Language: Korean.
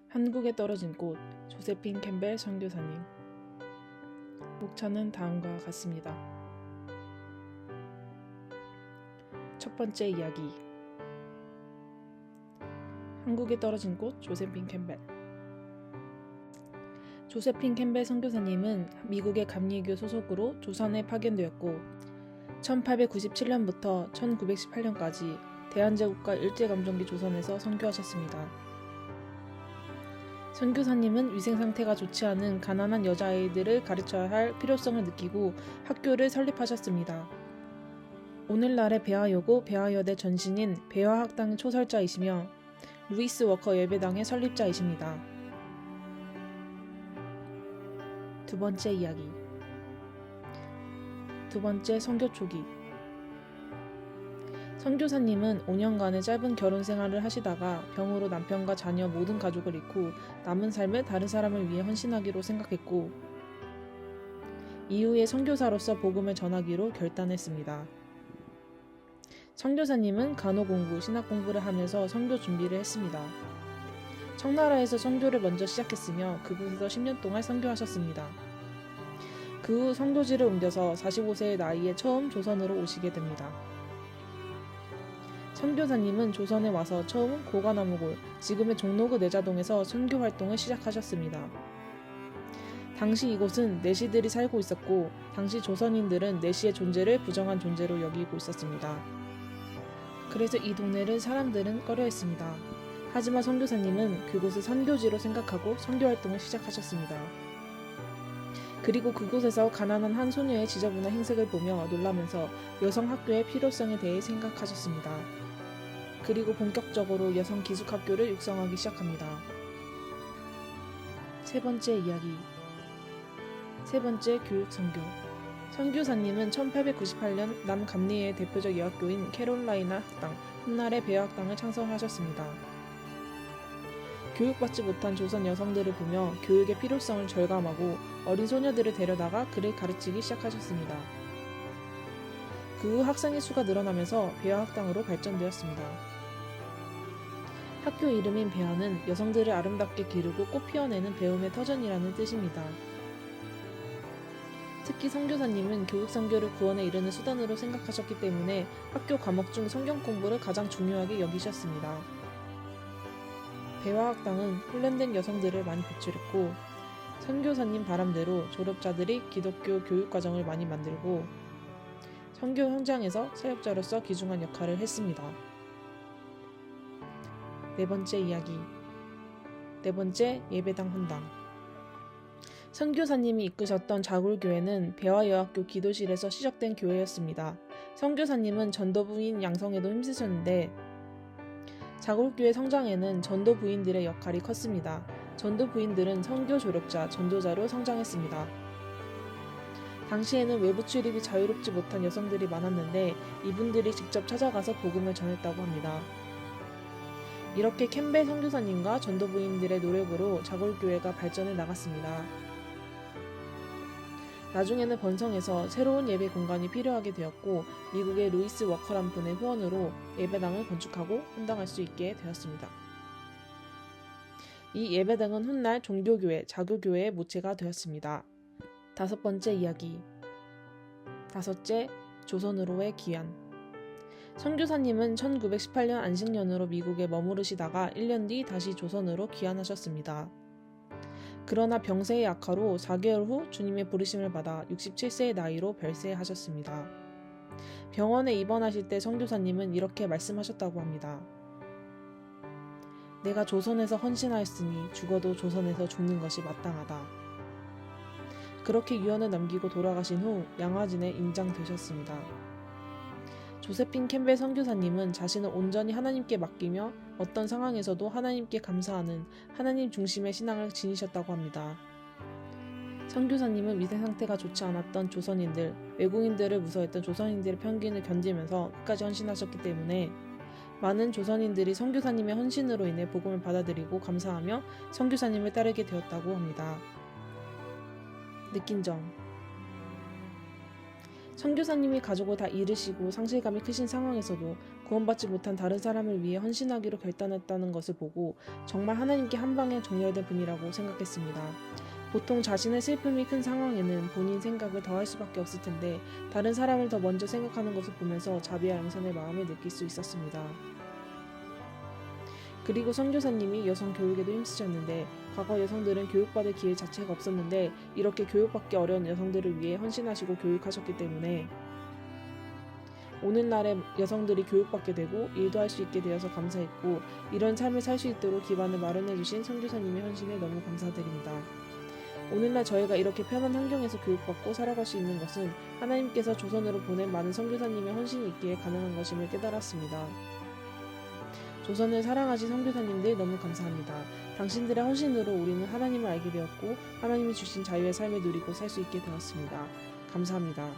한국에 떨어진 꽃 조세핀 캠벨 선교사님. 목차는 다음과 같습니다. 첫 번째 이야기. 한국에 떨어진 꽃 조세핀 캠벨. 조세핀 캠벨 선교사님은 미국의 감리교 소속으로 조선에 파견되었고 1897년부터 1918년까지 대한제국과 일제감정기 조선에서 선교하셨습니다. 선교사님은 위생상태가 좋지 않은 가난한 여자아이들을 가르쳐야 할 필요성을 느끼고 학교를 설립하셨습니다. 오늘날의 배화여고 배화여대 전신인 배화학당의 초설자이시며 루이스 워커 예배당의 설립자이십니다. 두 번째 이야기. 두 번째 선교 초기. 선교사님은 5년간의 짧은 결혼 생활을 하시다가 병으로 남편과 자녀 모든 가족을 잃고 남은 삶을 다른 사람을 위해 헌신하기로 생각했고 이후에 선교사로서 복음을 전하기로 결단했습니다. 선교사님은 간호 공부, 신학 공부를 하면서 선교 준비를 했습니다. 청나라에서 선교를 먼저 시작했으며 그곳에서 10년 동안 선교하셨습니다. 그 후 선교지를 옮겨서 45세의 나이에 처음 조선으로 오시게 됩니다. 선교사님은 조선에 와서 처음 고관나무골, 지금의 종로구 내자동에서 선교 활동을 시작하셨습니다. 당시 이곳은 내시들이 살고 있었고 당시 조선인들은 내시의 존재를 부정한 존재로 여기고 있었습니다. 그래서 이 동네를 사람들은 꺼려했습니다. 하지만 선교사님은 그곳을 선교지로 생각하고 선교 활동을 시작하셨습니다. 그리고 그곳에서 가난한 한 소녀의 지저분한 행색을 보며 놀라면서 여성 학교의 필요성에 대해 생각하셨습니다. 그리고 본격적으로 여성 기숙학교를 육성하기 시작합니다. 세 번째 이야기. 세 번째 교육 선교. 선교사님은 1898년 남감리의 대표적 여학교인 캐롤라이나 학당, 훗날의 배화학당을 창설하셨습니다. 교육받지 못한 조선 여성들을 보며 교육의 필요성을 절감하고 어린 소녀들을 데려다가 글을 가르치기 시작하셨습니다. 그 후 학생의 수가 늘어나면서 배화학당으로 발전되었습니다. 학교 이름인 배화는 여성들을 아름답게 기르고 꽃 피워내는 배움의 터전이라는 뜻입니다. 특히 선교사님은 교육 선교를 구원에 이르는 수단으로 생각하셨기 때문에 학교 과목 중 성경 공부를 가장 중요하게 여기셨습니다. 배화학당은 훈련된 여성들을 많이 배출했고 선교사님 바람대로 졸업자들이 기독교 교육과정을 많이 만들고 선교 현장에서 사역자로서 귀중한 역할을 했습니다. 네 번째 이야기. 네 번째 예배당 헌당. 선교사님이 이끄셨던 자굴교회는 배화여학교 기도실에서 시작된 교회였습니다. 선교사님은 전도부인 양성에도 힘쓰셨는데 자굴교회 성장에는 전도부인들의 역할이 컸습니다. 전도부인들은 선교 조력자, 전도자로 성장했습니다. 당시에는 외부 출입이 자유롭지 못한 여성들이 많았는데 이분들이 직접 찾아가서 복음을 전했다고 합니다. 이렇게 캠벨 선교사님과 전도부인들의 노력으로 자굴교회가 발전해 나갔습니다. 나중에는 번성해서 새로운 예배 공간이 필요하게 되었고 미국의 루이스 워커란 분의 후원으로 예배당을 건축하고 헌당할 수 있게 되었습니다. 이 예배당은 훗날 종교교회, 자교교회의 모체가 되었습니다. 다섯 번째 이야기. 다섯째, 조선으로의 귀환. 선교사님은 1918년 안식년으로 미국에 머무르시다가 1년 뒤 다시 조선으로 귀환하셨습니다. 그러나 병세의 악화로 4개월 후 주님의 부르심을 받아 67세의 나이로 별세하셨습니다. 병원에 입원하실 때 선교사님은 이렇게 말씀하셨다고 합니다. 내가 조선에서 헌신하였으니 죽어도 조선에서 죽는 것이 마땅하다. 그렇게 유언을 남기고 돌아가신 후 양화진에 인장되셨습니다. 조세핀 캠벨 선교사님은 자신을 온전히 하나님께 맡기며 어떤 상황에서도 하나님께 감사하는 하나님 중심의 신앙을 지니셨다고 합니다. 선교사님은 위생 상태가 좋지 않았던 조선인들, 외국인들을 무서워했던 조선인들의 편견을 견디면서 끝까지 헌신하셨기 때문에 많은 조선인들이 선교사님의 헌신으로 인해 복음을 받아들이고 감사하며 선교사님을 따르게 되었다고 합니다. 느낀 점. 선교사님이 가족을 다 잃으시고 상실감이 크신 상황에서도 구원받지 못한 다른 사람을 위해 헌신하기로 결단했다는 것을 보고 정말 하나님께 한 방에 정렬된 분이라고 생각했습니다. 보통 자신의 슬픔이 큰 상황에는 본인 생각을 더 할 수밖에 없을 텐데 다른 사람을 더 먼저 생각하는 것을 보면서 자비와 양선의 마음을 느낄 수 있었습니다. 그리고 선교사님이 여성 교육에도 힘쓰셨는데 과거 여성들은 교육받을 기회 자체가 없었는데 이렇게 교육받기 어려운 여성들을 위해 헌신하시고 교육하셨기 때문에 오늘날의 여성들이 교육받게 되고 일도 할 수 있게 되어서 감사했고 이런 삶을 살 수 있도록 기반을 마련해 주신 선교사님의 헌신에 너무 감사드립니다. 오늘날 저희가 이렇게 편한 환경에서 교육받고 살아갈 수 있는 것은 하나님께서 조선으로 보낸 많은 선교사님의 헌신이 있기에 가능한 것임을 깨달았습니다. 조선을 사랑하신 선교사님들 너무 감사합니다. 당신들의 헌신으로 우리는 하나님을 알게 되었고 하나님이 주신 자유의 삶을 누리고 살 수 있게 되었습니다. 감사합니다.